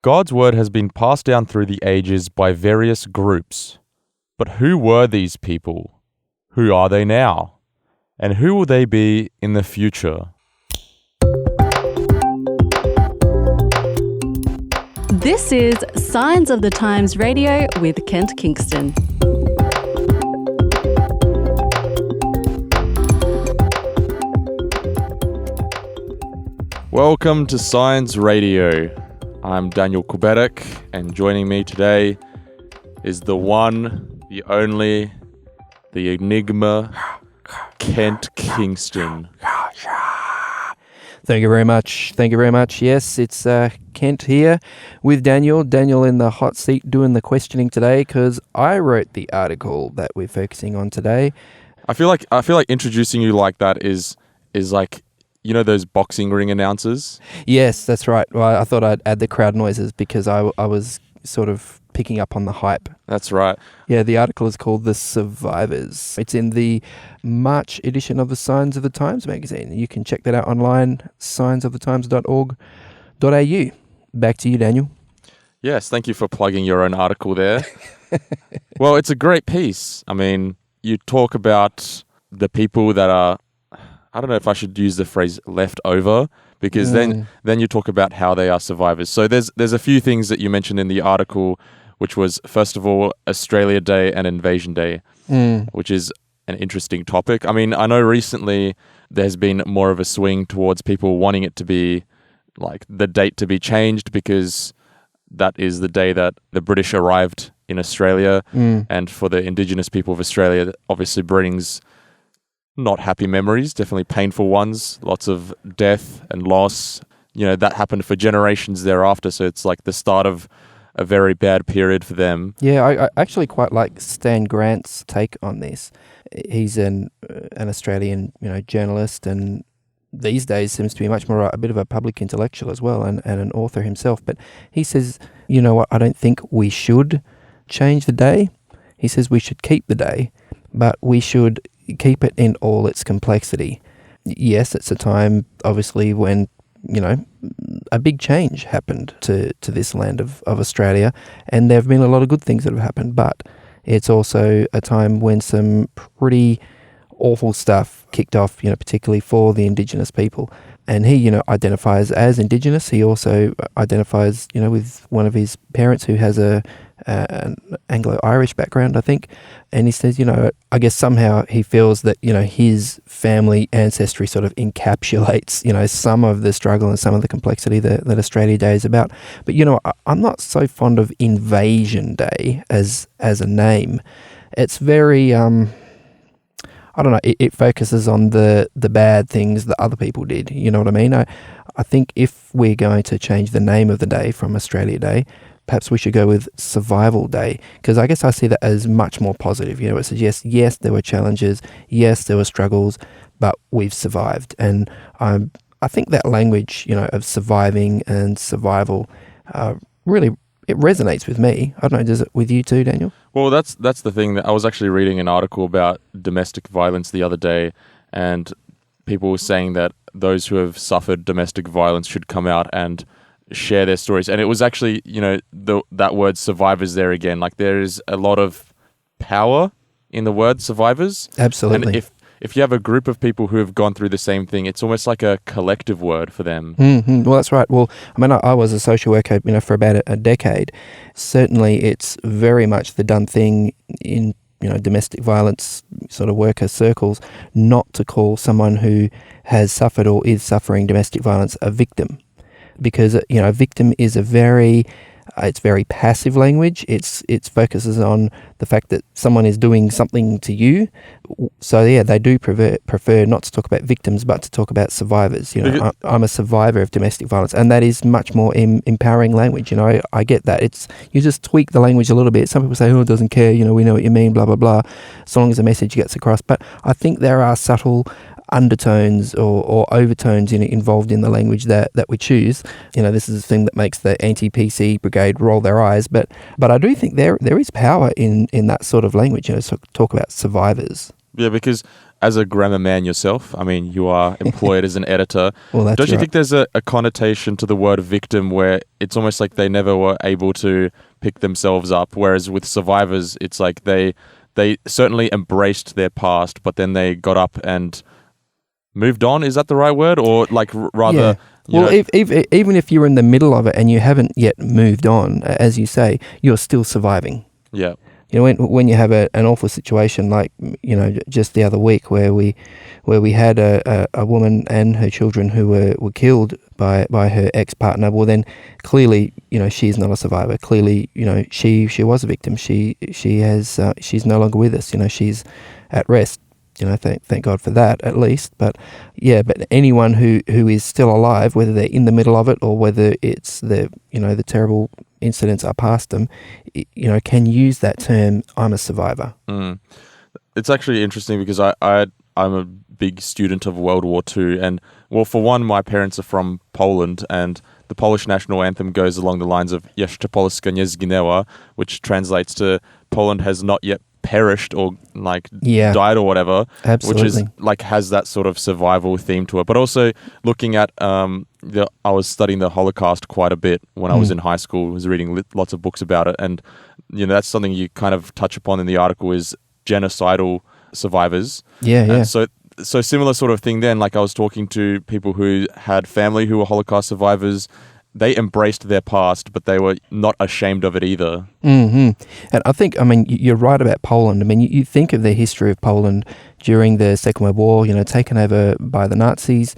God's word has been passed down through the ages by various groups. But who were these people? Who are they now? And who will they be in the future? This is Signs of the Times Radio with Kent Kingston. Welcome to Science Radio. I'm Daniel Kubetek, and joining me today is the one, the only, the enigma, Kent Kingston. Thank you very much. Yes, it's Kent here with Daniel. Daniel in the hot seat doing the questioning today because I wrote the article that we're focusing on today. I feel like introducing you like that is like, you know, those boxing ring announcers? Yes, that's right. Well, I thought I'd add the crowd noises because I was sort of picking up on the hype. That's right. Yeah, the article is called The Survivors. It's in the March edition of the Signs of the Times magazine. You can check that out online, signsofthetimes.org.au. Back to you, Daniel. Yes, thank you for plugging your own article there. Well, it's a great piece. I mean, you talk about the people that are, I don't know if I should use the phrase left over, because then you talk about how they are survivors. So there's a few things that you mentioned in the article, which was, first of all, Australia Day and Invasion Day, which is an interesting topic. I mean, I know recently there's been more of a swing towards people wanting it to be like the date to be changed because that is the day that the British arrived in Australia. And for the Indigenous people of Australia, that obviously brings not happy memories, definitely painful ones, lots of death and loss. You know, that happened for generations thereafter, so it's like the start of a very bad period for them. Yeah, I actually quite like Stan Grant's take on this. He's an Australian, journalist, and these days seems to be much more a bit of a public intellectual as well, and an author himself. But he says, you know what, I don't think we should change the day. He says we should keep the day, but we should keep it in all its complexity. Yes, it's a time, obviously, when, a big change happened to this land of Australia, and there have been a lot of good things that have happened, but it's also a time when some pretty awful stuff kicked off, particularly for the Indigenous people. And he, identifies as Indigenous. He also identifies, with one of his parents who has an Anglo-Irish background, I think. And he says, I guess somehow he feels that, his family ancestry sort of encapsulates, some of the struggle and some of the complexity that Australia Day is about. But, I'm not so fond of Invasion Day as a name. It's very, I don't know, it focuses on the bad things that other people did. You know what I mean? I think if we're going to change the name of the day from Australia Day, perhaps we should go with Survival Day, because I guess I see that as much more positive. It suggests, yes, there were challenges, yes, there were struggles, but we've survived. And I think that language, of surviving and survival, really, it resonates with me. I don't know, does it with you too, Daniel? Well, that's the thing. That I was actually reading an article about domestic violence the other day, and people were saying that those who have suffered domestic violence should come out and share their stories. And it was actually, that word survivors there again. Like, there is a lot of power in the word survivors. Absolutely. And if you have a group of people who have gone through the same thing, it's almost like a collective word for them. Mm-hmm. Well, that's right. Well, I mean, I was a social worker, for about a decade. Certainly, it's very much the done thing in, domestic violence sort of worker circles not to call someone who has suffered or is suffering domestic violence a victim. Because, a victim is it's very passive language. It focuses on the fact that someone is doing something to you. So yeah, they do prefer not to talk about victims, but to talk about survivors. I'm a survivor of domestic violence, and that is much more empowering language. I get that. You just tweak the language a little bit. Some people say, "Oh, it doesn't care." We know what you mean. Blah blah blah. As long as the message gets across. But I think there are subtle undertones or overtones involved in the language that we choose. This is the thing that makes the anti-PC brigade roll their eyes, but I do think there is power in that sort of language, so talk about survivors. Yeah, because as a grammar man yourself, I mean, you are employed as an editor. Well, that's Don't you right. think there's a connotation to the word victim where it's almost like they never were able to pick themselves up, whereas with survivors, it's like they certainly embraced their past, but then they got up and moved on. Is that the right word? Or like rather... Yeah. you Well, know- even if you're in the middle of it and you haven't yet moved on, as you say, you're still surviving. yeah. You know, when you have an awful situation like, you know, just the other week where we had a woman and her children who were killed by her ex-partner, well then clearly, you know, she's not a survivor. Clearly, you know, she was a victim. She's no longer with us. You know, she's at rest. You know, thank God for that at least. But yeah, but anyone who is still alive, whether they're in the middle of it or whether it's the terrible incidents are past them, you know, can use that term, I'm a survivor. Mm. It's actually interesting because I'm a big student of World War II, and well, for one, my parents are from Poland, and the Polish national anthem goes along the lines of Jeszcze Polska nie zginęła, which translates to Poland has not yet perished or like died or whatever. Absolutely. Which is like has that sort of survival theme to it. But also looking at I was studying the Holocaust quite a bit when I was in high school. I was reading lots of books about it, and you know that's something you kind of touch upon in the article is genocidal survivors. Yeah. And so similar sort of thing then, like I was talking to people who had family who were Holocaust survivors. They embraced their past, but they were not ashamed of it either. Mm-hmm. And I think, I mean, you're right about Poland. I mean, you think of the history of Poland during the Second World War, you know, taken over by the Nazis.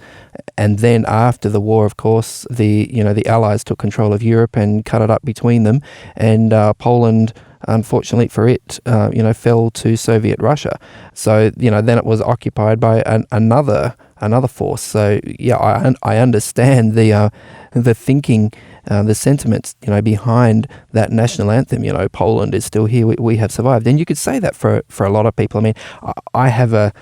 And then after the war, of course, the Allies took control of Europe and cut it up between them. And Poland, unfortunately for it, fell to Soviet Russia. So, you know, then it was occupied by another force. So, yeah, I understand the thinking, the sentiments, you know, behind that national anthem. You know, Poland is still here. We have survived, and you could say that for a lot of people. I mean, I have a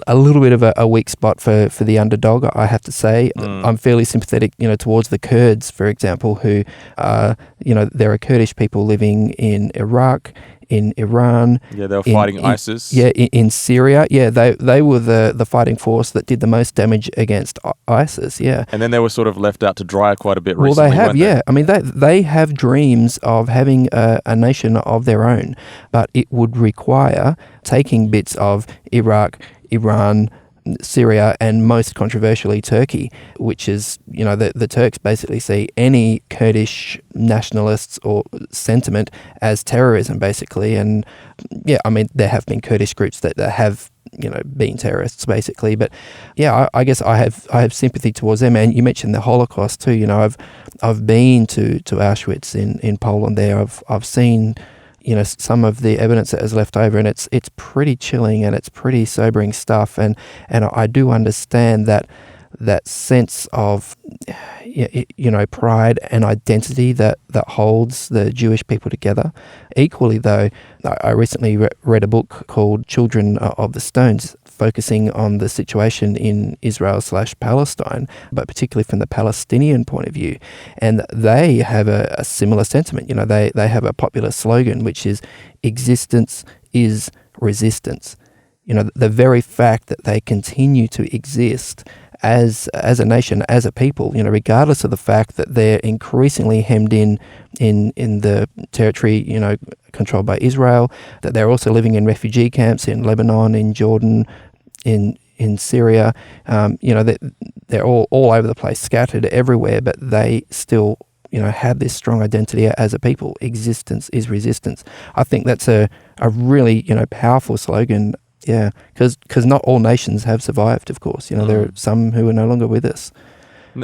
little bit of a weak spot for the underdog. I have to say, I'm fairly sympathetic, you know, towards the Kurds, for example, who, there are Kurdish people living in Iraq, in Iran. Yeah, they were fighting ISIS. Yeah, in Syria. Yeah, they were the fighting force that did the most damage against ISIS. Yeah. And then they were sort of left out to dry quite a bit recently. Well, they have, weren't yeah. I mean, they have dreams of having a nation of their own, but it would require taking bits of Iraq, Iran, Syria, and most controversially Turkey, which is, you know, the Turks basically see any Kurdish nationalists or sentiment as terrorism, basically. And yeah, I mean, there have been Kurdish groups that have, you know, been terrorists, basically. But yeah, I guess I have sympathy towards them. And you mentioned the Holocaust too. You know, I've been to Auschwitz in Poland. There, I've seen, you know, some of the evidence that is left over, and it's pretty chilling and it's pretty sobering stuff. And I do understand that sense of, you know, pride and identity that holds the Jewish people together. Equally, though, I recently read a book called Children of the Stones, focusing on the situation in Israel/Palestine, but particularly from the Palestinian point of view. And they have a similar sentiment. You know, they have a popular slogan, which is "Existence is resistance." You know, the very fact that they continue to exist as a nation, as a people, you know, regardless of the fact that they're increasingly hemmed in the territory, you know, controlled by Israel, that they're also living in refugee camps in Lebanon, in Jordan, in Syria, you know, they're all over the place, scattered everywhere, but they still, you know, have this strong identity as a people. Existence is resistance. I think that's a really, you know, powerful slogan. Yeah, because not all nations have survived, of course. You know, there are some who are no longer with us.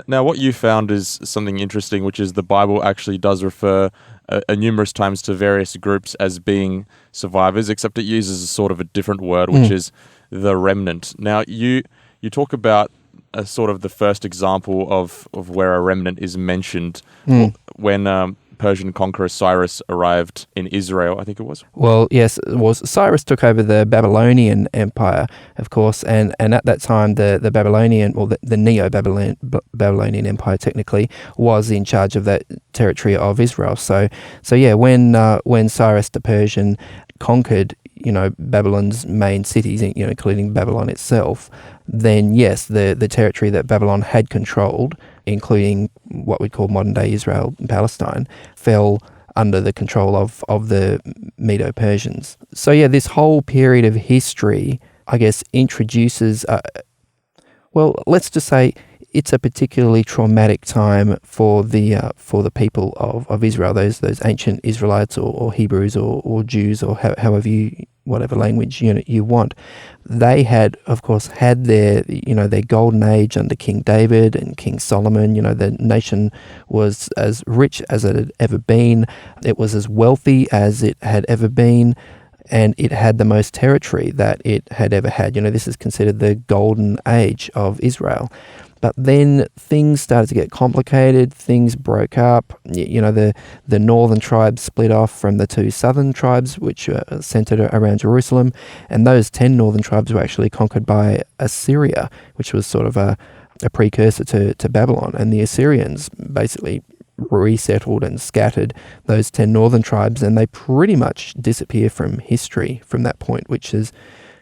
Now, what you found is something interesting, which is the Bible actually does refer numerous times to various groups as being survivors, except it uses a sort of a different word, which is the remnant. Now, you talk about a sort of the first example of where a remnant is mentioned when Persian conqueror Cyrus arrived in Israel, I think it was. Well, yes, it was. Cyrus took over the Babylonian Empire, of course, and at that time the Babylonian, or the Neo-Babylonian Empire technically, was in charge of that territory of Israel. So yeah, when Cyrus the Persian conquered Babylon's main cities, including Babylon itself, then yes, the territory that Babylon had controlled, including what we call modern-day Israel and Palestine, fell under the control of the Medo-Persians. So yeah, this whole period of history, I guess, introduces, let's just say it's a particularly traumatic time for the people of Israel, those ancient Israelites or Hebrews or Jews or however whatever language you want. They had, of course, had their golden age under King David and King Solomon. The nation was as rich as it had ever been. It was as wealthy as it had ever been. And it had the most territory that it had ever had. This is considered the golden age of Israel. But then things started to get complicated. Things broke up. The northern tribes split off from the two southern tribes, which were centered around Jerusalem. And those 10 northern tribes were actually conquered by Assyria, which was sort of a precursor to Babylon. And the Assyrians basically resettled and scattered those 10 northern tribes, and they pretty much disappear from history from that point, which is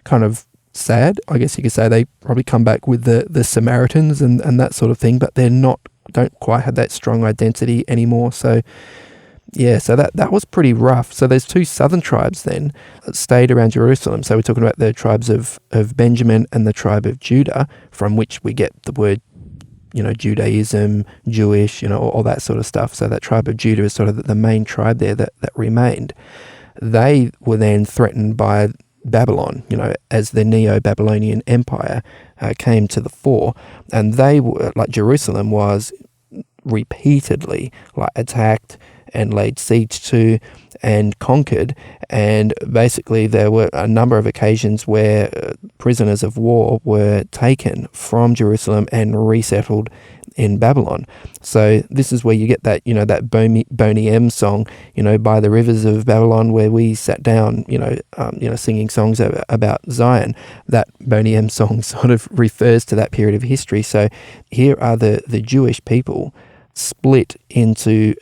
kind of sad. I guess you could say they probably come back with the Samaritans and that sort of thing, but don't quite have that strong identity anymore. So yeah, so that was pretty rough. So there's two southern tribes then that stayed around Jerusalem. So we're talking about the tribes of Benjamin and the tribe of Judah, from which we get the word Judaism, Jewish, all that sort of stuff. So that tribe of Judah is sort of the main tribe there that remained. They were then threatened by Babylon, as the Neo-Babylonian Empire came to the fore. And they were, like Jerusalem was repeatedly attacked and laid siege to and conquered. And basically there were a number of occasions where prisoners of war were taken from Jerusalem and resettled in Babylon. So this is where you get that, that Boney M song, by the rivers of Babylon, where we sat down, singing songs about Zion. That Boney M song sort of refers to that period of history. So here are the Jewish people split into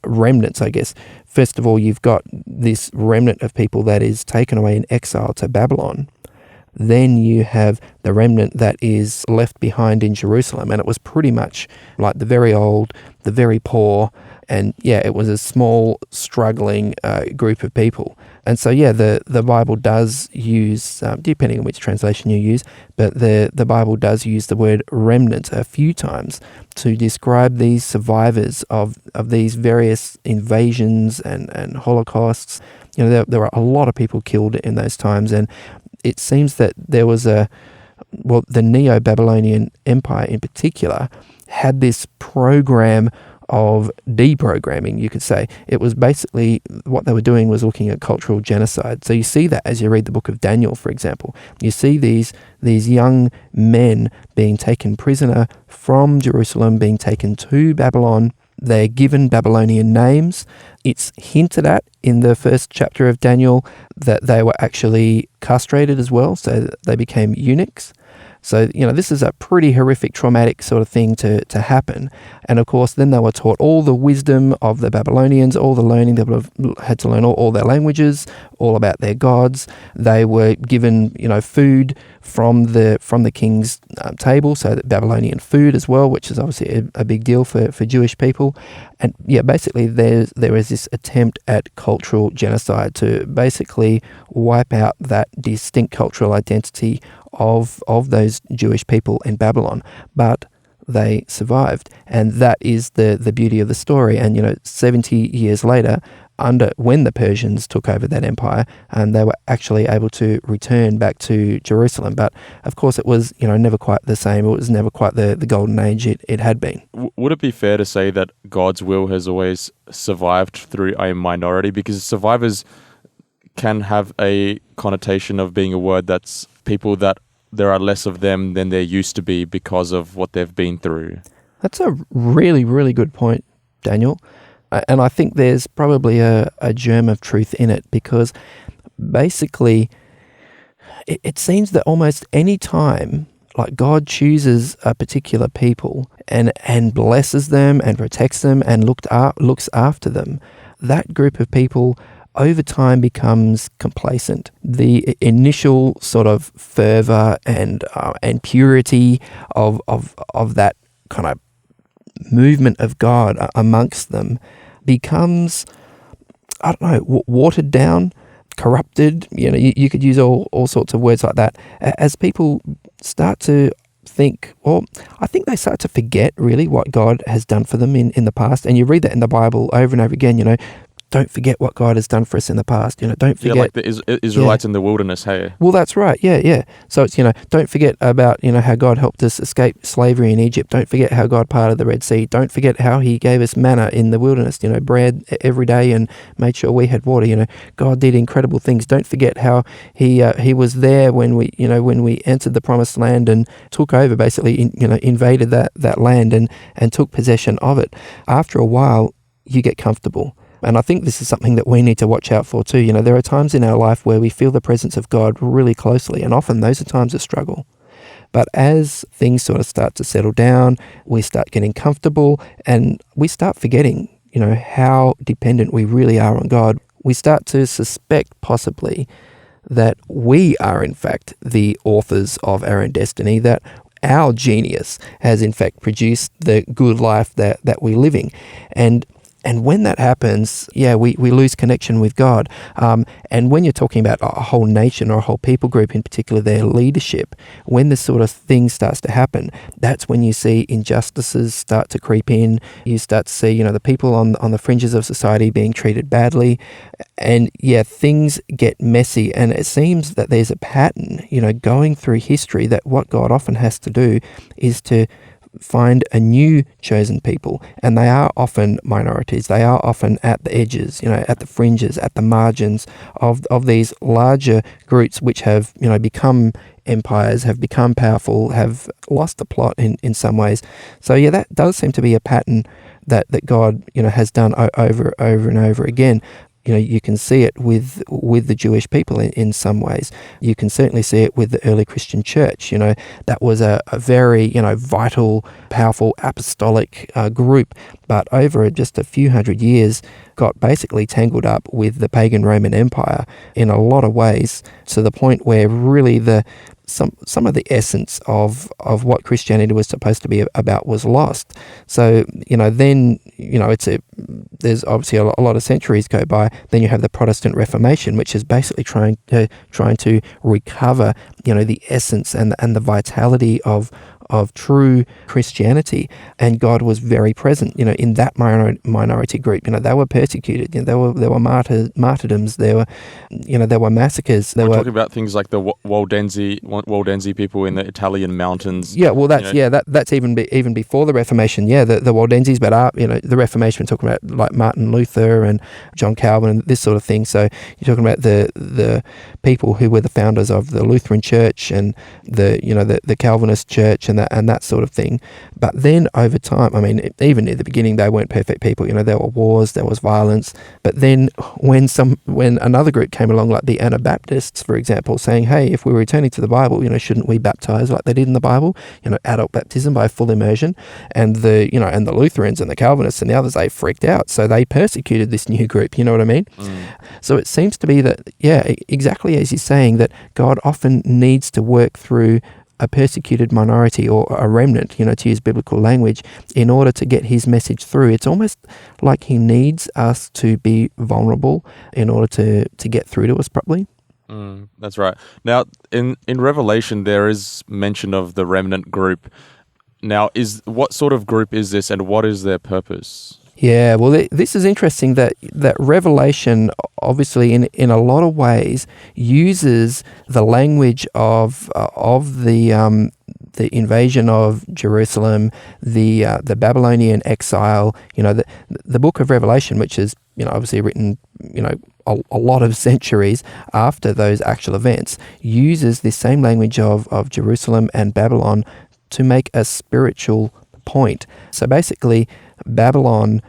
remnants, I guess. First of all, you've got this remnant of people that is taken away in exile to Babylon. Then you have the remnant that is left behind in Jerusalem, and it was pretty much like the very old, the very poor, and yeah, it was a small, struggling group of people. And so yeah, the Bible does use, depending on which translation you use, but the Bible does use the word remnant a few times to describe these survivors of these various invasions and holocausts. There were a lot of people killed in those times, and it seems that there was the Neo-Babylonian Empire in particular had this program of deprogramming, you could say. It was basically, what they were doing was looking at cultural genocide. So you see that as you read the book of Daniel, for example. You see these young men being taken prisoner from Jerusalem, being taken to Babylon. They're given Babylonian names. It's hinted at in the first chapter of Daniel that they were actually castrated as well, so they became eunuchs. So, this is a pretty horrific, traumatic sort of thing to happen. And of course, then they were taught all the wisdom of the Babylonians, all the learning. They would have had to learn all their languages, all about their gods. They were given, food from the king's table, so that Babylonian food as well, which is obviously a big deal for Jewish people. And yeah, basically there is this attempt at cultural genocide to basically wipe out that distinct cultural identity of those Jewish people in Babylon. But they survived, and that is the beauty of the story. And 70 years later, when the Persians took over that empire, and they were actually able to return back to Jerusalem. But of course it was never quite the same. It was never quite the golden age it had been. Would it be fair to say that God's will has always survived through a minority? Because survivors can have a connotation of being a word that's people that there are less of them than there used to be because of what they've been through. That's a really, really good point, Daniel. And I think there's probably a germ of truth in it, because basically it seems that almost any time God chooses a particular people and blesses them and protects them and looks after them, that group of people over time becomes complacent. The initial sort of fervor and purity of that kind of movement of God amongst them becomes, I don't know, watered down, corrupted. You could use all sorts of words like that as people start to think, or I think they start to forget really what God has done for them in the past. And you read that in the Bible over and over again, don't forget what God has done for us in the past. Don't forget. Yeah, like the Israelites in the wilderness, hey? Well, that's right. Yeah. So it's, don't forget about, how God helped us escape slavery in Egypt. Don't forget how God parted the Red Sea. Don't forget how he gave us manna in the wilderness, bread every day and made sure we had water. God did incredible things. Don't forget how he was there when we entered the promised land and took over, basically, invaded that land and took possession of it. After a while, you get comfortable. And I think this is something that we need to watch out for too. There are times in our life where we feel the presence of God really closely, and often those are times of struggle. But as things sort of start to settle down, we start getting comfortable, and we start forgetting, how dependent we really are on God. We start to suspect possibly that we are in fact the authors of our own destiny, that our genius has in fact produced the good life that we're living. And when that happens, we lose connection with God. And when you're talking about a whole nation or a whole people group, in particular their leadership, when this sort of thing starts to happen, that's when you see injustices start to creep in. You start to see, the people on the fringes of society being treated badly. And things get messy. And it seems that there's a pattern, going through history, that what God often has to do is to find a new chosen people, and they are often minorities. They are often at the edges, at the fringes, at the margins of these larger groups which have, become empires, have become powerful, have lost the plot in some ways. So that does seem to be a pattern that God, has done over and over again. You can see it with the Jewish people in some ways. You can certainly see it with the early Christian church. That was a very, vital, powerful, apostolic group. But over just a few hundred years, got basically tangled up with the pagan Roman Empire in a lot of ways, to the point where really some of the essence of what Christianity was supposed to be about was lost. So, then, there's obviously a lot of centuries go by. Then you have the Protestant Reformation, which is basically trying to recover, the essence and the vitality of true Christianity. And God was very present, in that minority group. They were persecuted. There were martyrdoms. There were massacres. We're talking about things like the Waldensi people in the Italian mountains. Yeah, well, that's even before the Reformation. Yeah, the Waldenses, but the Reformation, we're talking about like Martin Luther and John Calvin and this sort of thing. So you're talking about the people who were the founders of the Lutheran Church and the Calvinist Church and that sort of thing. But then over time, even at the beginning, they weren't perfect people. There were wars, there was violence. But then when another group came along, like the Anabaptists, for example, saying, hey, if we're returning to the Bible, shouldn't we baptize like they did in the Bible? Adult baptism by full immersion. And the Lutherans and the Calvinists and the others, they freaked out. So they persecuted this new group. You know what I mean? Mm. So it seems to be that, exactly as you're saying, that God often needs to work through a persecuted minority or a remnant, to use biblical language, in order to get his message through. It's almost like he needs us to be vulnerable in order to get through to us properly. That's right. Now, in Revelation, there is mention of the remnant group. Now, what sort of group is this, and what is their purpose? Yeah, well, this is interesting that Revelation, obviously, in a lot of ways, uses the language of the invasion of Jerusalem, the Babylonian exile. The book of Revelation, which is obviously written a lot of centuries after those actual events, uses this same language of Jerusalem and Babylon to make a spiritual point. So basically, Babylon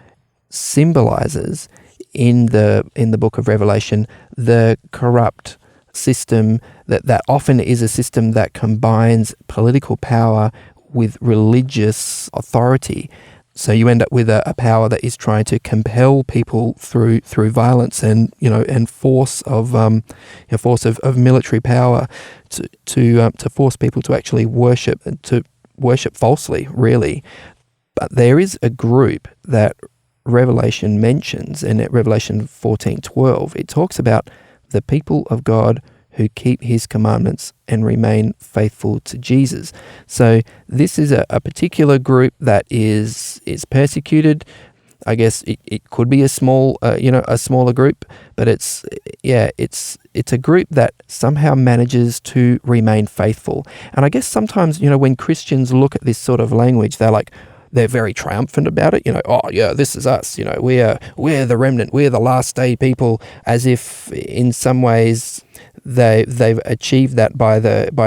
symbolizes in the book of Revelation the corrupt system that often is a system that combines political power with religious authority. So you end up with a power that is trying to compel people through violence and force of military power to force people to actually worship falsely, really. But there is a group that Revelation mentions, and at Revelation 14:12, it talks about the people of God who keep his commandments and remain faithful to Jesus. So this is a particular group that is persecuted. I guess it could be a smaller group, but it's a group that somehow manages to remain faithful. And I guess sometimes, when Christians look at this sort of language, they're very triumphant about it. Oh yeah, this is us. We're the remnant. We're the last day people, as if in some ways they've achieved that by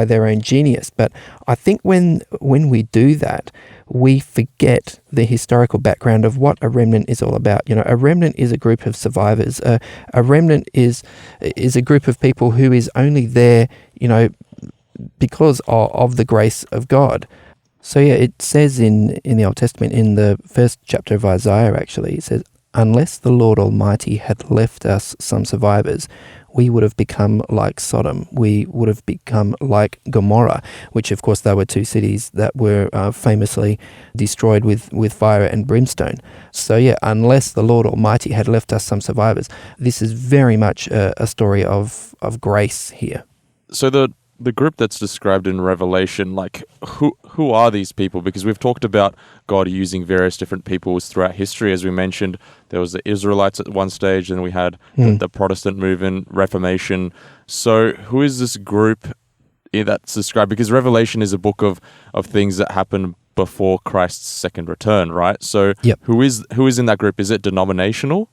their own genius. But I think when we do that, we forget the historical background of what a remnant is all about. A remnant is a group of survivors. A remnant is a group of people who is only there, because of the grace of God. So yeah, it says in the Old Testament, in the first chapter of Isaiah, actually, it says, "Unless the Lord Almighty had left us some survivors, we would have become like Sodom. We would have become like Gomorrah," which of course they were two cities that were famously destroyed with fire and brimstone. So yeah, unless the Lord Almighty had left us some survivors, this is very much a story of grace here. So the group that's described in Revelation, who are these people? Because we've talked about God using various different peoples throughout history. As we mentioned, there was the Israelites at one stage, and we had the Protestant movement, Reformation. So who is this group that's described? Because Revelation is a book of things that happen before Christ's second return, right? So yep. Who is in that group? Is it denominational?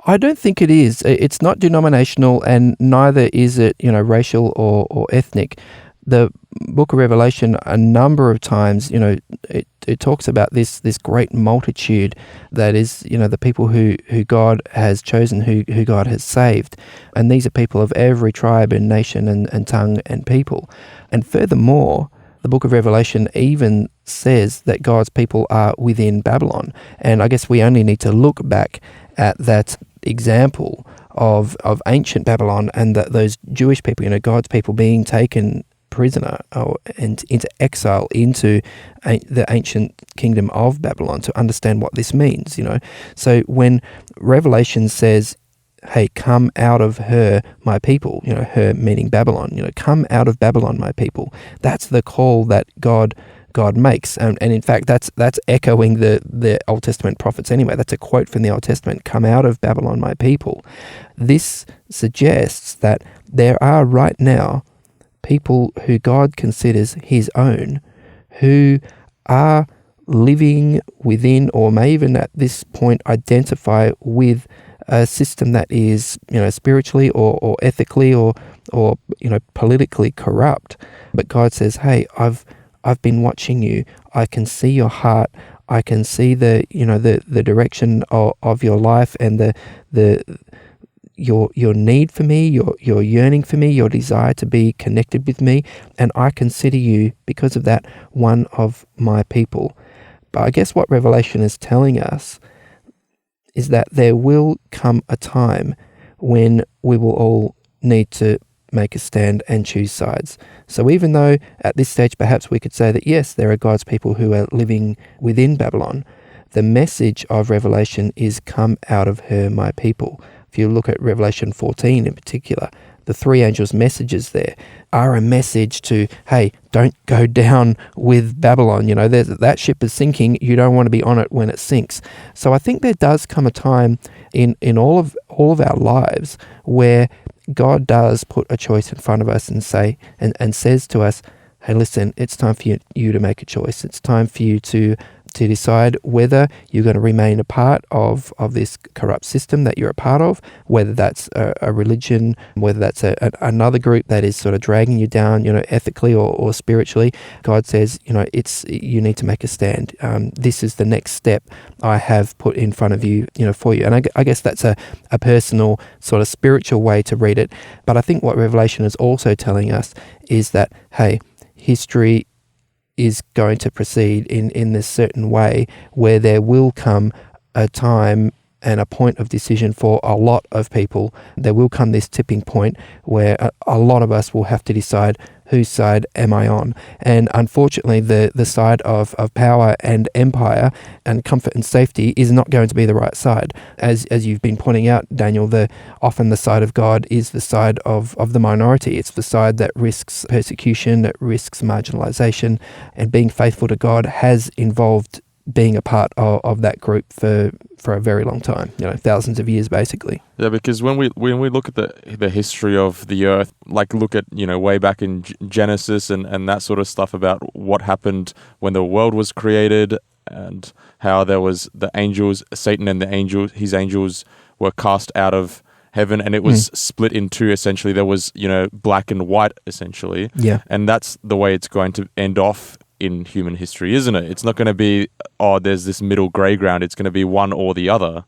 I don't think it is. It's not denominational, and neither is it, racial or ethnic. The book of Revelation, a number of times, it talks about this great multitude that is, the people who God has chosen, who God has saved. And these are people of every tribe and nation and tongue and people. And furthermore, the book of Revelation even says that God's people are within Babylon. And I guess we only need to look back at that example of ancient Babylon, and that those Jewish people, God's people, being taken prisoner and into exile into the ancient kingdom of Babylon, to understand what this means. So when Revelation says, "Hey, come out of her, my people," her meaning Babylon, come out of Babylon, my people, that's the call that God makes, and in fact that's echoing the Old Testament prophets anyway. That's a quote from the Old Testament: "Come out of Babylon, my people." This suggests that there are right now people who God considers his own, who are living within, or may even at this point identify with, a system that is, spiritually or ethically or politically corrupt. But God says, "Hey, I've been watching you. I can see your heart. I can see the direction of your life, and your need for me, your yearning for me, your desire to be connected with me, and I consider you, because of that, one of my people." But I guess what Revelation is telling us is that there will come a time when we will all need to make a stand and choose sides. So even though at this stage perhaps we could say that yes, there are God's people who are living within Babylon, the message of Revelation is, "Come out of her, my people." If you look at Revelation 14 in particular, the three angels' messages there are a message to, hey, don't go down with Babylon. That ship is sinking. You don't want to be on it when it sinks. So I think there does come a time in all of our lives where God does put a choice in front of us and says to us, "Hey, listen, it's time for you to make a choice. It's time for you to decide whether you're going to remain a part of this corrupt system that you're a part of, whether that's a religion, whether that's another group that is sort of dragging you down, ethically or spiritually." God says, you need to make a stand. This is the next step I have put in front of you, for you. And I guess that's a personal sort of spiritual way to read it. But I think what Revelation is also telling us is that, hey, history is going to proceed in this certain way where there will come a time and a point of decision for a lot of people. There will come this tipping point where a lot of us will have to decide, whose side am I on? And unfortunately, the side of power and empire and comfort and safety is not going to be the right side. As you've been pointing out, Daniel, often the side of God is the side of the minority. It's the side that risks persecution, that risks marginalization, and being faithful to God has involved being a part of that group for a very long time, thousands of years basically. Yeah, because when we look at the history of the earth, like look at way back in Genesis and that sort of stuff about what happened when the world was created and how there was the angels, Satan and his angels were cast out of heaven, and it was split in two essentially. There was black and white essentially. Yeah, and that's the way it's going to end off in human history, isn't it? It's not going to be, there's this middle grey ground. It's going to be one or the other.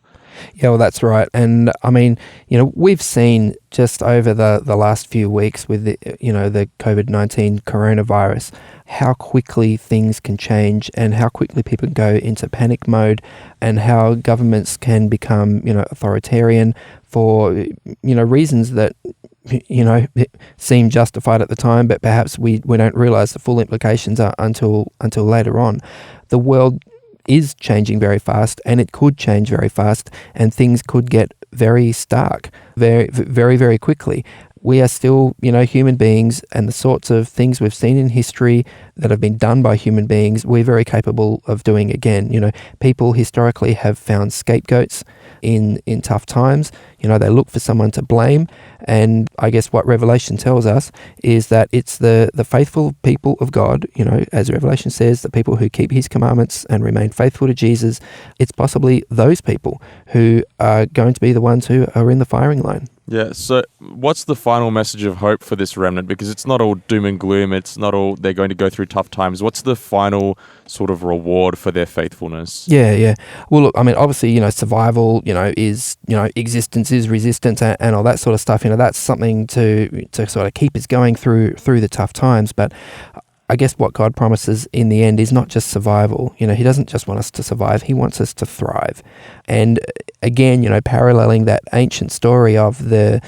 Yeah, well, that's right. And I mean, we've seen just over the last few weeks with the COVID-19 coronavirus, how quickly things can change and how quickly people go into panic mode, and how governments can become, authoritarian for, reasons that seem justified at the time, but perhaps we don't realize the full implications until later on. The world is changing very fast, and it could change very fast, and things could get very stark very, very, very quickly. We are still, human beings, and the sorts of things we've seen in history that have been done by human beings, we're very capable of doing again. People historically have found scapegoats in tough times. They look for someone to blame. And I guess what Revelation tells us is that it's the faithful people of God, as Revelation says, the people who keep his commandments and remain faithful to Jesus. It's possibly those people who are going to be the ones who are in the firing line. Yeah, so what's the final message of hope for this remnant? Because it's not all doom and gloom. It's not all they're going to go through tough times. What's the final sort of reward for their faithfulness? Yeah. Well, look, I mean, obviously, survival, is, existence is resistance and all that sort of stuff. That's something to sort of keep us going through the tough times. But I guess what God promises in the end is not just survival. He doesn't just want us to survive. He wants us to thrive. And again, paralleling that ancient story of the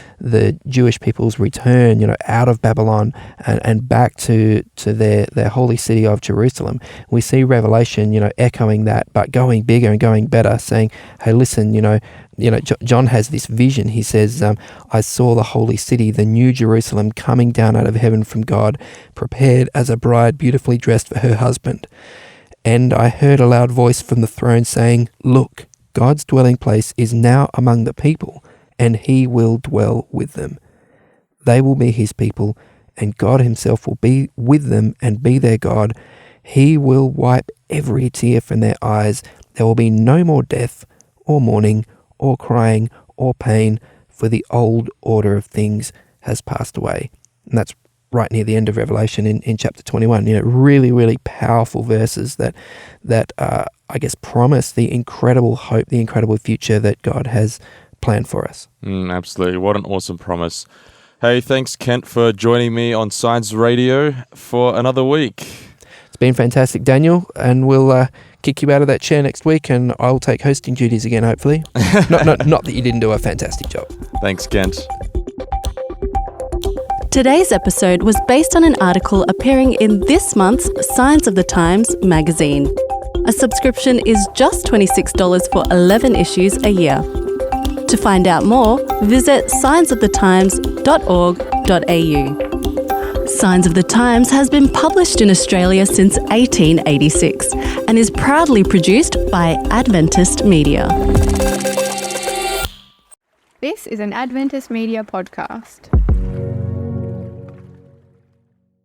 Jewish people's return, out of Babylon and back to their holy city of Jerusalem, we see Revelation, echoing that, but going bigger and going better, saying, hey, listen, John has this vision. He says, I saw the holy city, the new Jerusalem, coming down out of heaven from God, prepared as a bride beautifully dressed for her husband. And I heard a loud voice from the throne saying, look, God's dwelling place is now among the people, and he will dwell with them. They will be his people, and God himself will be with them and be their God. He will wipe every tear from their eyes. There will be no more death or mourning or crying or pain, for the old order of things has passed away. And that's right near the end of Revelation in chapter 21. Really, really powerful verses that I guess promise the incredible hope, the incredible future that God has planned for us. Absolutely. What an awesome promise. Hey, thanks, Kent, for joining me on Science Radio for another week. It's been fantastic, Daniel, and we'll kick you out of that chair next week, and I'll take hosting duties again, hopefully. Not that you didn't do a fantastic job. Thanks, Kent. Today's episode was based on an article appearing in this month's Science of the Times magazine. A subscription is just $26 for 11 issues a year. To find out more, visit scienceofthettimes.org.au. Signs of the Times has been published in Australia since 1886 and is proudly produced by Adventist Media. This is an Adventist Media podcast.